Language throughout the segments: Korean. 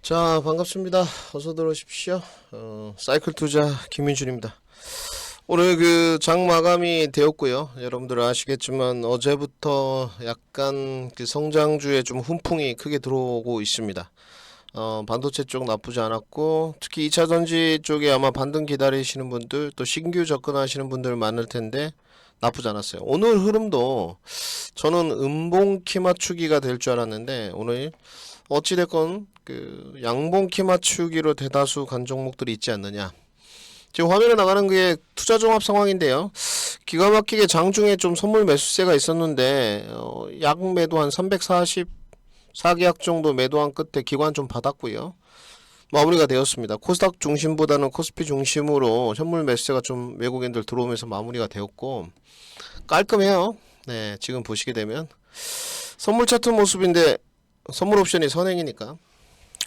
자, 반갑습니다. 어서 들어오십시오. 사이클 투자 김민준입니다. 오늘 그 장 마감이 되었고요. 여러분들 아시겠지만 어제부터 약간 그 성장주에 좀 훈풍이 크게 들어오고 있습니다. 반도체 쪽 나쁘지 않았고, 특히 2차 전지 쪽에 아마 반등 기다리시는 분들, 또 신규 접근하시는 분들 많을 텐데 나쁘지 않았어요. 오늘 흐름도 저는 음봉 키 맞추기가 될 줄 알았는데 오늘 어찌됐건 그 양봉 키 맞추기로 대다수 간 종목들이 있지 않느냐. 지금 화면에 나가는 게 투자 종합 상황인데요. 기가 막히게 장중에 좀 선물 매수세가 있었는데 약 매도 한 344계약 정도 매도한 끝에 기관 좀 받았고요. 마무리가 되었습니다. 코스닥 중심보다는 코스피 중심으로 현물 매수세가 좀 외국인들 들어오면서 마무리가 되었고 깔끔해요. 네, 지금 보시게 되면 선물 차트 모습인데 선물 옵션이 선행이니까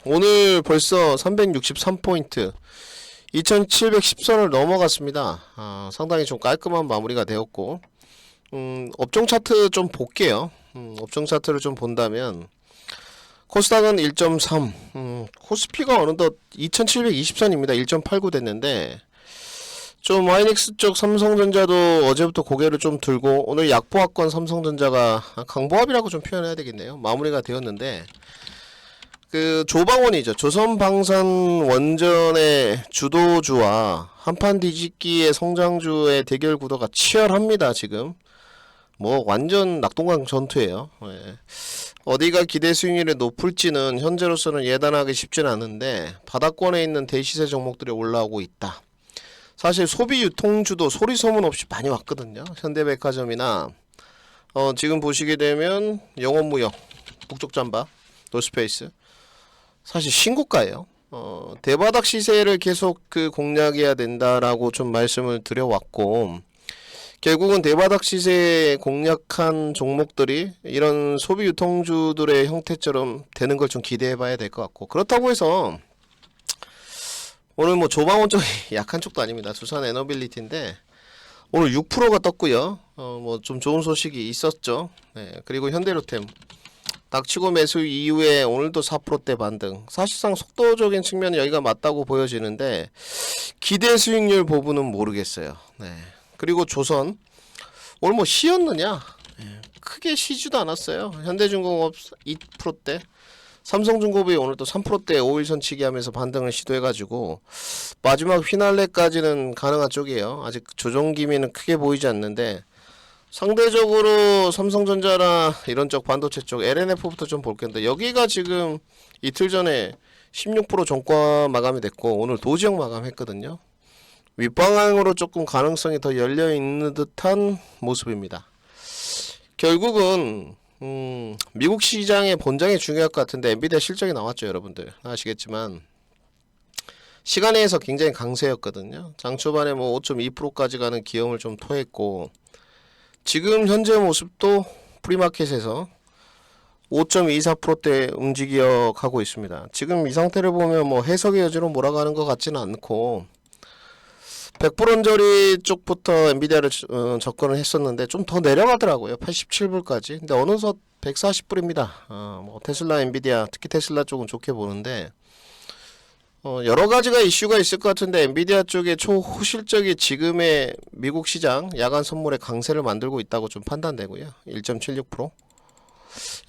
오늘 벌써 363포인트 2710선을 넘어갔습니다. 상당히 좀 깔끔한 마무리가 되었고 업종 차트 좀 볼게요. 업종 차트를 좀 본다면 코스닥은 1.3 코스피가 어느덧 2720선입니다. 1.89 됐는데 좀 하이닉스 쪽 삼성전자도 어제부터 고개를 좀 들고 오늘 약보합권 삼성전자가 강보합이라고 좀 표현해야 되겠네요. 마무리가 되었는데 그 조방원이죠. 조선방산 원전의 주도주와 한판 뒤집기의 성장주의 대결 구도가 치열합니다. 지금 뭐 완전 낙동강 전투예요. 네. 어디가 기대 수익률이 높을지는 현재로서는 예단하기 쉽지는 않은데 바닥권에 있는 대시세 종목들이 올라오고 있다. 사실 소비 유통주도 소리 소문 없이 많이 왔거든요. 현대백화점이나 지금 보시게 되면 영업무역, 북쪽잠바, 노스페이스 사실 신고가예요. 대바닥 시세를 계속 그 공략해야 된다라고 좀 말씀을 드려왔고 결국은 대바닥 시세 공략한 종목들이 이런 소비 유통주들의 형태처럼 되는 걸 좀 기대해봐야 될 것 같고 그렇다고 해서 오늘 뭐 조방원 쪽이 약한 쪽도 아닙니다. 두산 에너빌리티인데 오늘 6%가 떴고요. 뭐 좀 좋은 소식이 있었죠. 네, 그리고 현대로템 닥치고 매수 이후에 오늘도 4%대 반등. 사실상 속도적인 측면은 여기가 맞다고 보여지는데 기대 수익률 부분은 모르겠어요. 네. 그리고 조선 오늘 뭐 쉬었느냐? 네. 크게 쉬지도 않았어요. 현대중공업 2%대 삼성중공업이 오늘 또 3%대 5일선 치기 하면서 반등을 시도해가지고 마지막 휘날레까지는 가능한 쪽이에요. 아직 조정 기미는 크게 보이지 않는데 상대적으로 삼성전자나 이런 쪽 반도체 쪽 LNF부터 좀 볼 건데 여기가 지금 이틀 전에 16% 종가 마감이 됐고 오늘 도지역 마감했거든요. 윗방향으로 조금 가능성이 더 열려있는 듯한 모습입니다. 결국은 미국 시장의 본장이 중요할 것 같은데 엔비디아 실적이 나왔죠. 여러분들 아시겠지만 시간에서 굉장히 강세였거든요. 장 초반에 뭐 5.2%까지 가는 기염을 좀 토했고 지금 현재 모습도 프리마켓에서 5.24%대 움직여 가고 있습니다. 지금 이 상태를 보면 뭐 해석의 여지로 몰아가는 것 같지는 않고 100불원저리 쪽부터 엔비디아를 접근을 했었는데 좀 더 내려가더라고요. 87불까지. 근데 어느덧 140불입니다. 뭐 테슬라, 엔비디아, 특히 테슬라 쪽은 좋게 보는데 여러 가지가 이슈가 있을 것 같은데 엔비디아 쪽에 초호실적이 지금의 미국 시장 야간 선물의 강세를 만들고 있다고 좀 판단되고요. 1.76%.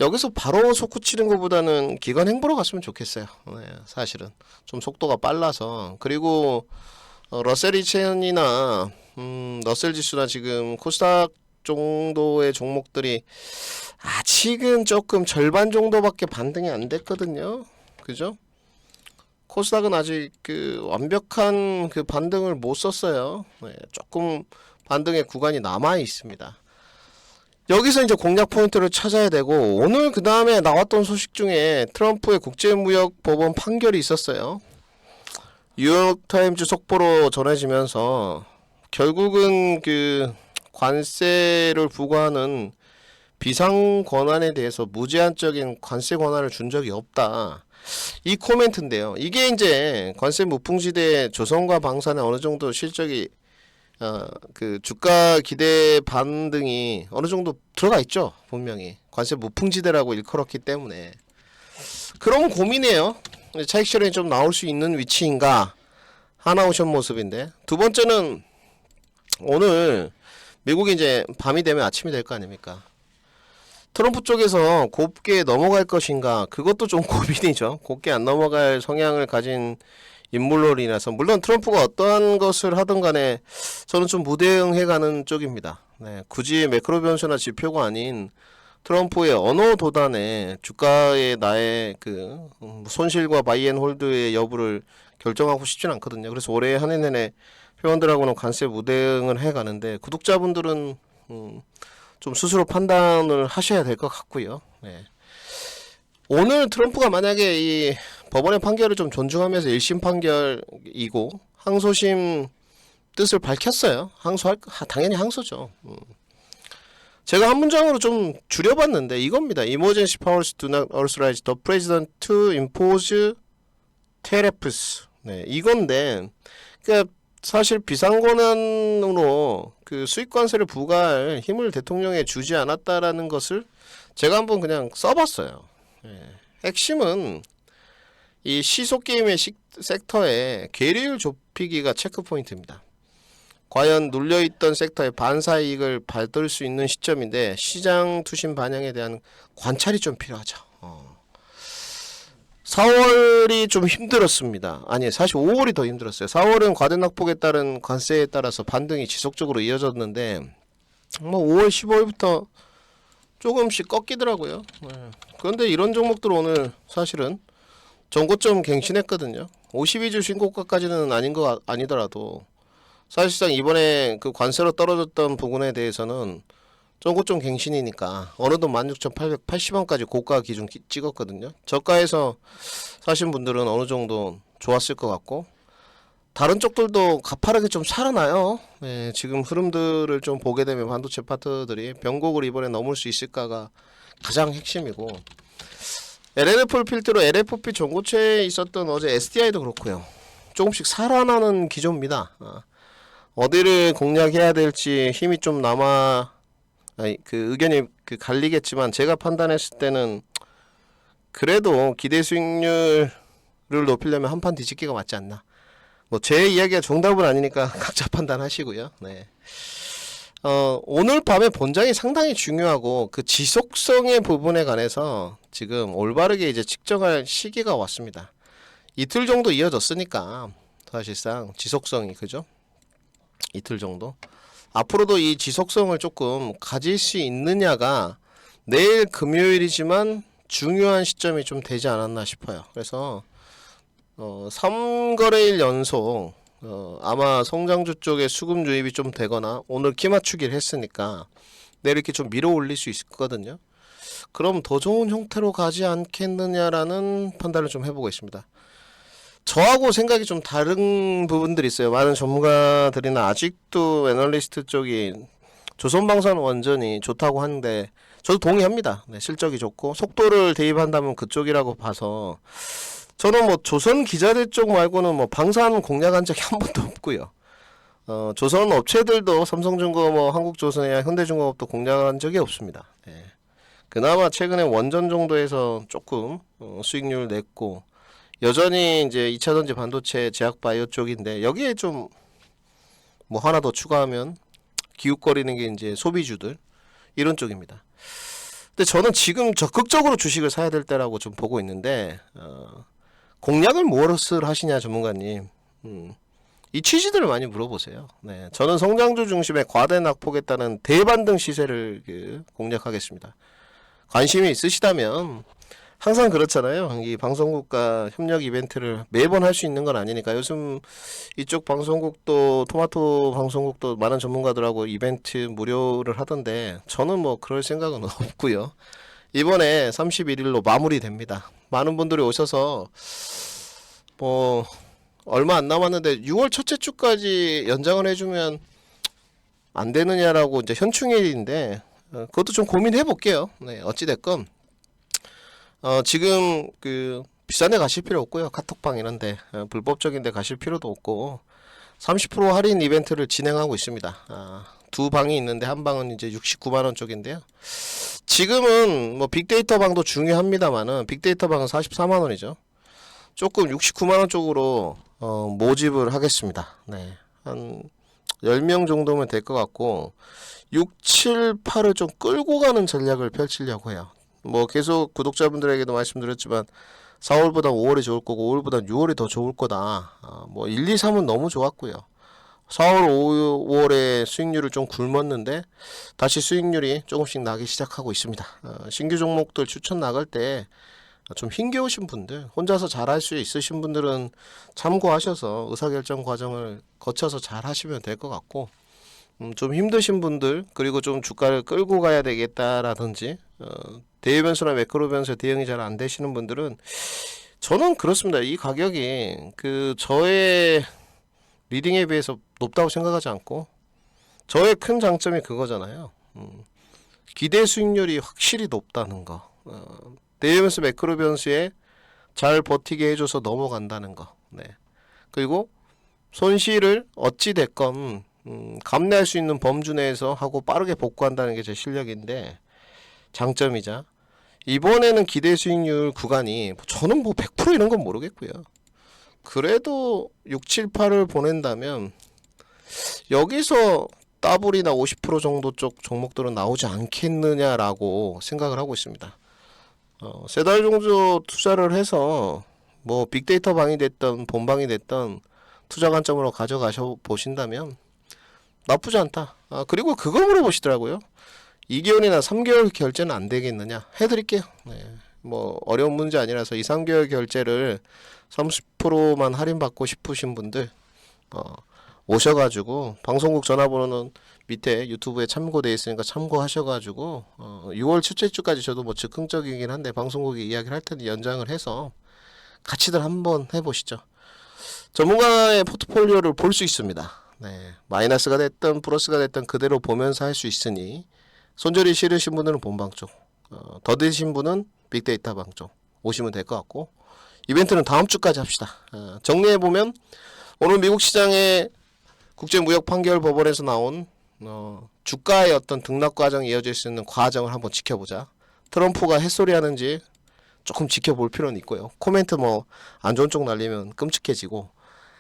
여기서 바로 솟구치는 것보다는 기관 행보로 갔으면 좋겠어요. 네, 사실은 좀 속도가 빨라서 그리고 러셀 2000이나 러셀 지수나 지금 코스닥 정도의 종목들이 아직은 조금 절반 정도밖에 반등이 안 됐거든요. 그죠? 코스닥은 아직 그 완벽한 그 반등을 못 썼어요. 네, 조금 반등의 구간이 남아 있습니다. 여기서 이제 공략 포인트를 찾아야 되고 오늘 그 다음에 나왔던 소식 중에 트럼프의 국제무역법원 판결이 있었어요. 뉴욕타임즈 속보로 전해지면서 결국은 그 관세를 부과하는 비상 권한에 대해서 무제한적인 관세 권한을 준 적이 없다. 이 코멘트인데요. 이게 이제 관세 무풍지대 조선과 방산의 어느 정도 실적이 그 주가 기대 반등이 어느 정도 들어가 있죠. 분명히 관세 무풍지대라고 일컬었기 때문에 그런 고민이에요. 차익 실현이 좀 나올 수 있는 위치인가 하나오션 모습인데, 두 번째는 오늘 미국이 이제 밤이 되면 아침이 될 거 아닙니까? 트럼프 쪽에서 곱게 넘어갈 것인가, 그것도 좀 고민이죠. 곱게 안 넘어갈 성향을 가진 인물로 인해서, 물론 트럼프가 어떠한 것을 하든 간에 저는 좀 무대응해가는 쪽입니다. 네, 굳이 매크로 변수나 지표가 아닌 트럼프의 언어 도단에 주가의 나의 그 손실과 바이앤홀드의 여부를 결정하고 싶진 않거든요. 그래서 올해 한 해 내내 회원들하고는 관세 무대응을 해가는데, 구독자분들은 좀 스스로 판단을 하셔야 될 것 같고요. 네. 오늘 트럼프가 만약에 이 법원의 판결을 좀 존중하면서 1심 판결이고 항소심 뜻을 밝혔어요. 당연히 항소죠. 제가 한 문장으로 좀 줄여봤는데 이겁니다. Emergency powers do not authorize the president to impose tariffs. 네, 이건데, 그러니까 사실 비상권한으로 그 수익관세를 부과할 힘을 대통령에 주지 않았다라는 것을 제가 한번 그냥 써봤어요. 예. 핵심은 이 시소게임의 섹터의 괴리율 좁히기가 체크포인트입니다. 과연 눌려있던 섹터의 반사이익을 받을 수 있는 시점인데, 시장 투신 반영에 대한 관찰이 좀 필요하죠. 4월이 좀 힘들었습니다. 아니, 사실 5월이 더 힘들었어요. 4월은 과대낙폭에 따른 관세에 따라서 반등이 지속적으로 이어졌는데, 뭐 5월, 15월부터 조금씩 꺾이더라고요. 그런데 이런 종목들 오늘 사실은 전고점 갱신했거든요. 52주 신고가까지는 아니더라도 사실상 이번에 그 관세로 떨어졌던 부분에 대해서는 전고점 갱신이니까 어느덧 16,880원까지 고가 기준 찍었거든요. 저가에서 사신 분들은 어느 정도 좋았을 것 같고, 다른 쪽들도 가파르게 좀 살아나요. 네, 지금 흐름들을 좀 보게 되면 반도체 파트들이 변곡을 이번에 넘을 수 있을까가 가장 핵심이고, LNF를 필두로 LFP 전고체에 있었던 어제 SDI도 그렇고요. 조금씩 살아나는 기조입니다. 어디를 공략해야 될지 힘이 좀 그 의견이 갈리겠지만, 제가 판단했을 때는 그래도 기대 수익률을 높이려면 한판 뒤집기가 맞지 않나. 뭐 제 이야기가 정답은 아니니까 각자 판단하시고요. 네. 오늘 밤에 본장이 상당히 중요하고, 그 지속성의 부분에 관해서 지금 올바르게 이제 측정할 시기가 왔습니다. 이틀 정도 이어졌으니까 사실상 지속성이, 그죠? 이틀 정도. 앞으로도 이 지속성을 조금 가질 수 있느냐가 내일 금요일이지만 중요한 시점이 좀 되지 않았나 싶어요. 그래서 3거래일 연속 아마 성장주 쪽에 수급 유입이 좀 되거나, 오늘 키 맞추기를 했으니까 내일 이렇게 좀 밀어 올릴 수 있거든요. 그럼 더 좋은 형태로 가지 않겠느냐라는 판단을 좀 해보고 있습니다. 저하고 생각이 좀 다른 부분들이 있어요. 많은 전문가들이나 아직도 애널리스트 쪽이 조선방사는 완전히 좋다고 하는데, 저도 동의합니다. 네, 실적이 좋고 속도를 대입한다면 그쪽이라고 봐서, 저는 뭐 조선 기자재 쪽 말고는 뭐 방산 공략한 적이 한 번도 없고요. 조선 업체들도 삼성중공업, 뭐 한국조선이나 현대중공업도 공략한 적이 없습니다. 네. 그나마 최근에 원전 정도에서 조금 수익률 냈고, 여전히 이제 2차전지 반도체 제약 바이오 쪽인데, 여기에 좀 뭐 하나 더 추가하면 기웃거리는 게 이제 소비주들, 이런 쪽입니다. 근데 저는 지금 적극적으로 주식을 사야 될 때라고 좀 보고 있는데, 공략을 무엇을 하시냐 전문가님, 이 취지들을 많이 물어보세요. 네, 저는 성장주 중심의 과대 낙폭에 따른 대반등 시세를 공략하겠습니다. 관심이 있으시다면, 항상 그렇잖아요. 이 방송국과 협력 이벤트를 매번 할 수 있는 건 아니니까, 요즘 이쪽 방송국도, 토마토 방송국도 많은 전문가들하고 이벤트 무료를 하던데, 저는 뭐 그럴 생각은 없고요. 이번에 31일로 마무리됩니다. 많은 분들이 오셔서 뭐 얼마 안 남았는데 6월 첫째 주까지 연장을 해주면 안 되느냐라고 이제 현충일인데, 그것도 좀 고민해 볼게요. 네, 어찌 됐건 지금 그 비싼 데 가실 필요 없고요. 카톡방 이런데 불법적인 데 가실 필요도 없고, 30% 할인 이벤트를 진행하고 있습니다. 두 방이 있는데 한 방은 이제 69만원 쪽인데요. 지금은 뭐 빅데이터 방도 중요합니다만은, 빅데이터 방은 44만원이죠. 조금 69만 원 쪽으로 모집을 하겠습니다. 네. 한 10명 정도면 될 것 같고 6, 7, 8을 좀 끌고 가는 전략을 펼치려고 해요. 뭐 계속 구독자분들에게도 말씀드렸지만 4월보다 5월이 좋을 거고 5월보다 6월이 더 좋을 거다. 뭐 1, 2, 3은 너무 좋았고요. 4월, 5월에 수익률을 좀 굶었는데 다시 수익률이 조금씩 나기 시작하고 있습니다. 신규 종목들 추천 나갈 때 좀 힘겨우신 분들, 혼자서 잘할 수 있으신 분들은 참고하셔서 의사결정 과정을 거쳐서 잘 하시면 될 것 같고, 좀 힘드신 분들, 그리고 좀 주가를 끌고 가야 되겠다라든지 대외 변수나 매크로 변수에 대응이 잘 안 되시는 분들은 저는 그렇습니다. 이 가격이 그 저의 리딩에 비해서 높다고 생각하지 않고 저의 큰 장점이 그거잖아요. 기대 수익률이 확실히 높다는 거. 대외 변수 매크로 변수에 잘 버티게 해줘서 넘어간다는 거. 네. 그리고 손실을 어찌 됐건 감내할 수 있는 범주 내에서 하고 빠르게 복구한다는 게 제 실력인데 장점이자 이번에는 기대 수익률 구간이 저는 뭐 100% 이런 건 모르겠고요. 그래도 6, 7, 8을 보낸다면 여기서 더블이나 50% 정도 쪽 종목들은 나오지 않겠느냐라고 생각을 하고 있습니다. 세 달 정도 투자를 해서 뭐 빅데이터 방이 됐던 본방이 됐던 투자 관점으로 가져가셔 보신다면 나쁘지 않다. 그리고 그거 물어보시더라고요. 2개월이나 3개월 결제는 안 되겠느냐? 해드릴게요. 네. 뭐 어려운 문제 아니라서 2, 3개월 결제를 30%만 할인받고 싶으신 분들 오셔가지고 방송국 전화번호는 밑에 유튜브에 참고되어 있으니까 참고하셔가지고 6월 첫째 주까지 저도 뭐 즉흥적이긴 한데 방송국에 이야기를 할 테니 연장을 해서 같이들 한번 해보시죠. 전문가의 포트폴리오를 볼 수 있습니다. 네, 마이너스가 됐든 플러스가 됐든 그대로 보면서 할 수 있으니 손절이 싫으신 분들은 본방 쪽, 더디신 분은 빅데이터 방 쪽 오시면 될 것 같고 이벤트는 다음 주까지 합시다. 정리해보면 오늘 미국 시장의 국제무역판결법원에서 나온 주가의 어떤 등락 과정이 이어질 수 있는 과정을 한번 지켜보자. 트럼프가 햇소리하는지 조금 지켜볼 필요는 있고요. 코멘트 뭐 안 좋은 쪽 날리면 끔찍해지고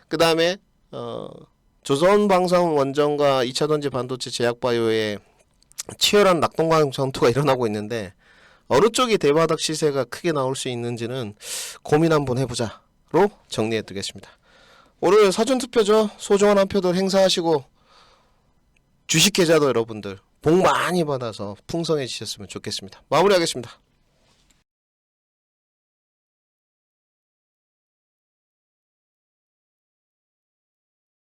그 다음에 조선방산원전과 2차전지 반도체 제약바이오의 치열한 낙동강 전투가 일어나고 있는데 어느 쪽이 대바닥 시세가 크게 나올 수 있는지는 고민 한번 해보자로 정리해 두겠습니다. 오늘 사전투표죠. 소중한 한 표들 행사하시고 주식 계좌도 여러분들 복 많이 받아서 풍성해지셨으면 좋겠습니다. 마무리하겠습니다.